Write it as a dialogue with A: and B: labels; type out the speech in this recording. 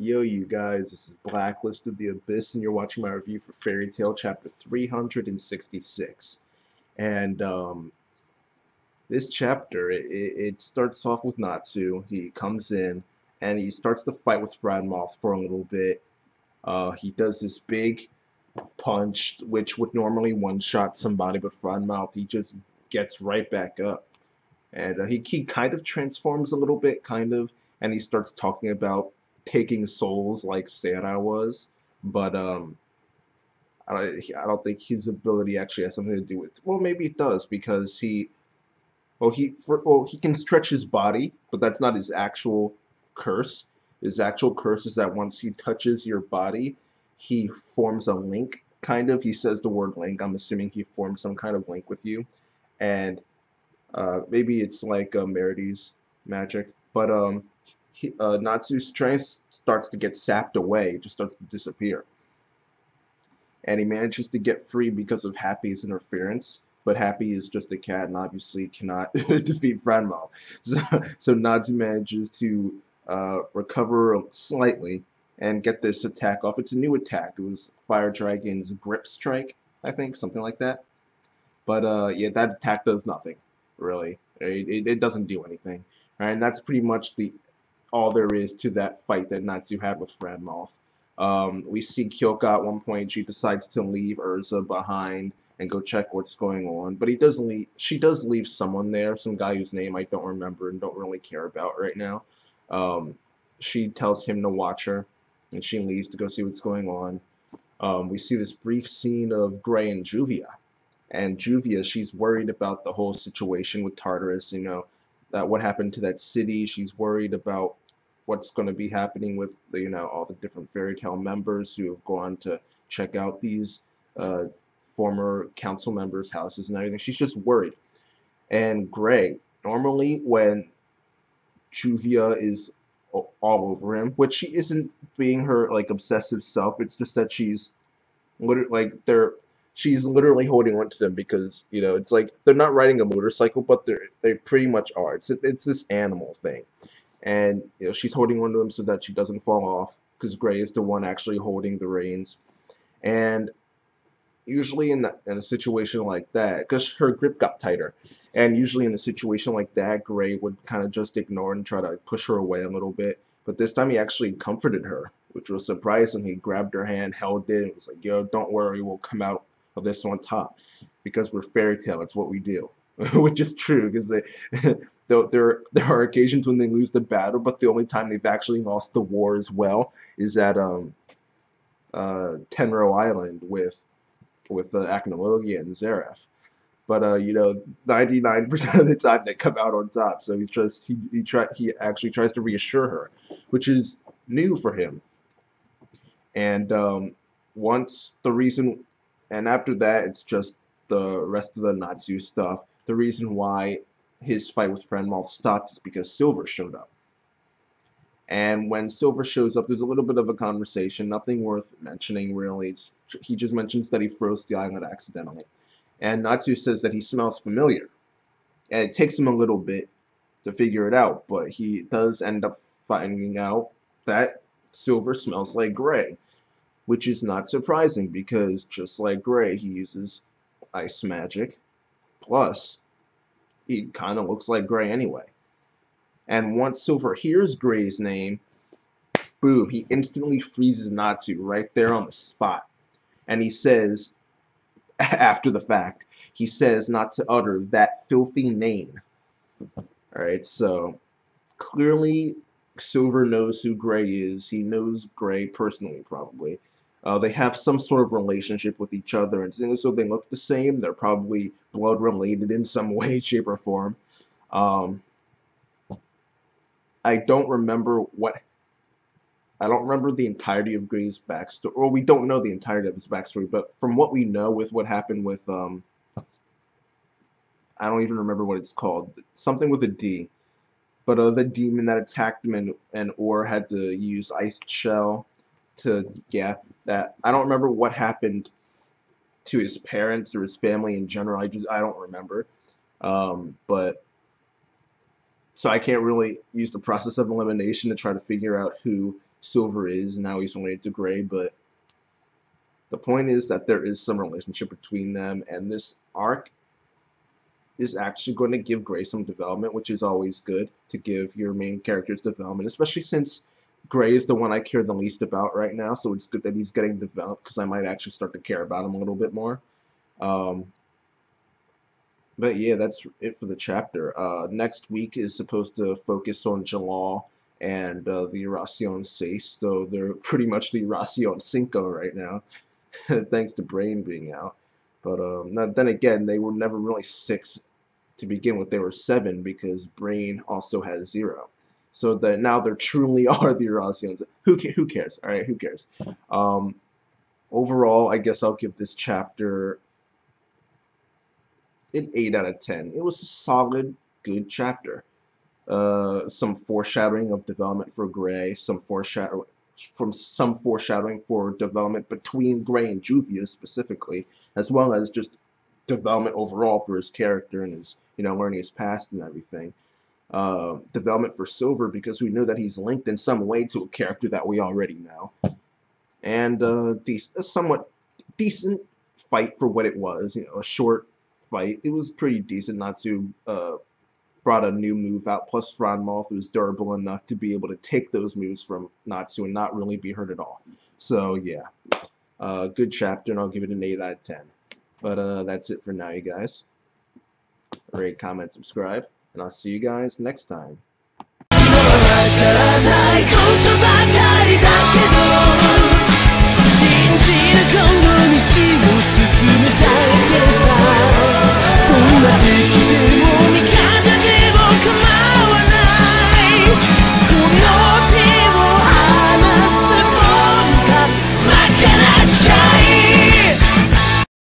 A: Yo, you guys, this is Blacklist of the Abyss, and you're watching my review for Fairy Tail Chapter 366. And this chapter, it starts off with Natsu. He comes in, and he starts to fight with Moth for a little bit. He does this big punch, which would normally one-shot somebody, but Moth, he just gets right back up. And he kind of transforms a little bit, kind of, and he starts talking about taking souls like Sarah was, but I don't think his ability actually has something to do with. Well, maybe it does because he can stretch his body, but that's not his actual curse. His actual curse is that once he touches your body, he forms a link. Kind of, he says the word link. I'm assuming he forms some kind of link with you, and maybe it's like Merity's magic, but Natsu's strength starts to get sapped away, it just starts to disappear. And he manages to get free because of Happy's interference, but Happy is just a cat and obviously cannot defeat Franmal. So Natsu manages to recover slightly and get this attack off. It's a new attack. It was Fire Dragon's Grip Strike, I think, something like that. But yeah, that attack does nothing, really. It doesn't do anything. All right, and that's pretty much all there is to that fight that Natsu had with Franmoth. We see Kyoka at one point. She decides to leave Urza behind and go check what's going on. But he does leave. She does leave someone there, some guy whose name I don't remember and don't really care about right now. She tells him to watch her, and she leaves to go see what's going on. We see this brief scene of Gray and Juvia. And Juvia, she's worried about the whole situation with Tartarus, that what happened to that city. She's worried about what's going to be happening with all the different Fairy Tail members who have gone to check out these former council members' houses and everything. She's just worried. And Gray, normally when Juvia is all over him, which she isn't being her like obsessive self, it's just that she's she's literally holding on to them because it's like they're not riding a motorcycle, but they pretty much are. It's this animal thing, and she's holding on to him so that she doesn't fall off because Gray is the one actually holding the reins. And usually in a situation like that, because her grip got tighter, and usually in a situation like that, Gray would kind of just ignore and try to push her away a little bit. But this time he actually comforted her, which was surprising. He grabbed her hand, held it, and was like, "Yo, don't worry, we'll come out of this on top because we're Fairy Tail. It's what we do," which is true because there are occasions when they lose the battle, but the only time they've actually lost the war as well is at Tenro Island with Acnologia and Zeref. But 99% of the time they come out on top. So he actually tries to reassure her, which is new for him. And after that, it's just the rest of the Natsu stuff. The reason why his fight with Franmoth stopped is because Silver showed up. And when Silver shows up, there's a little bit of a conversation, nothing worth mentioning really. He just mentions that he froze the island accidentally. And Natsu says that he smells familiar. And it takes him a little bit to figure it out, but he does end up finding out that Silver smells like Gray, which is not surprising because just like Gray, he uses ice magic. Plus, he kind of looks like Gray anyway. And once Silver hears Gray's name, boom, he instantly freezes Natsu right there on the spot. And he says, after the fact, he says not to utter that filthy name. Alright, so clearly Silver knows who Gray is. He knows Gray personally, probably. They have some sort of relationship with each other, and seeing as though they look the same, they're probably blood related in some way, shape, or form. I don't remember the entirety of Gray's backstory. Well, we don't know the entirety of his backstory, but from what we know with what happened with I don't even remember what it's called. Something with a D. But the demon that attacked him and Or had to use Ice Shell to that. I don't remember what happened to his parents or his family in general. I don't remember. But so I can't really use the process of elimination to try to figure out who Silver is and how he's related to Gray, but the point is that there is some relationship between them, and this arc is actually going to give Gray some development, which is always good to give your main characters development, especially since Gray is the one I care the least about right now, so it's good that he's getting developed because I might actually start to care about him a little bit more. But yeah, that's it for the chapter. Next week is supposed to focus on Jalal and the Iracion 6, so they're pretty much the Iracion 5 right now, thanks to Brain being out. But then again, they were never really 6 to begin with. They were 7 because Brain also has 0. So that now there truly are the Iracions. Who cares? All right, who cares? Overall, I guess I'll give this chapter an 8 out of 10. It was a solid, good chapter. Some foreshadowing of development for Gray, some foreshadowing for development between Gray and Juvia specifically, as well as just development overall for his character and his, learning his past and everything. Development for Silver because we know that he's linked in some way to a character that we already know. And a somewhat decent fight for what it was, a short fight. It was pretty decent. Natsu brought a new move out, plus Franmoth was durable enough to be able to take those moves from Natsu and not really be hurt at all. So yeah, good chapter, and I'll give it an 8 out of 10. But that's it for now, you guys. Rate, comment, subscribe, and I'll see you guys next time.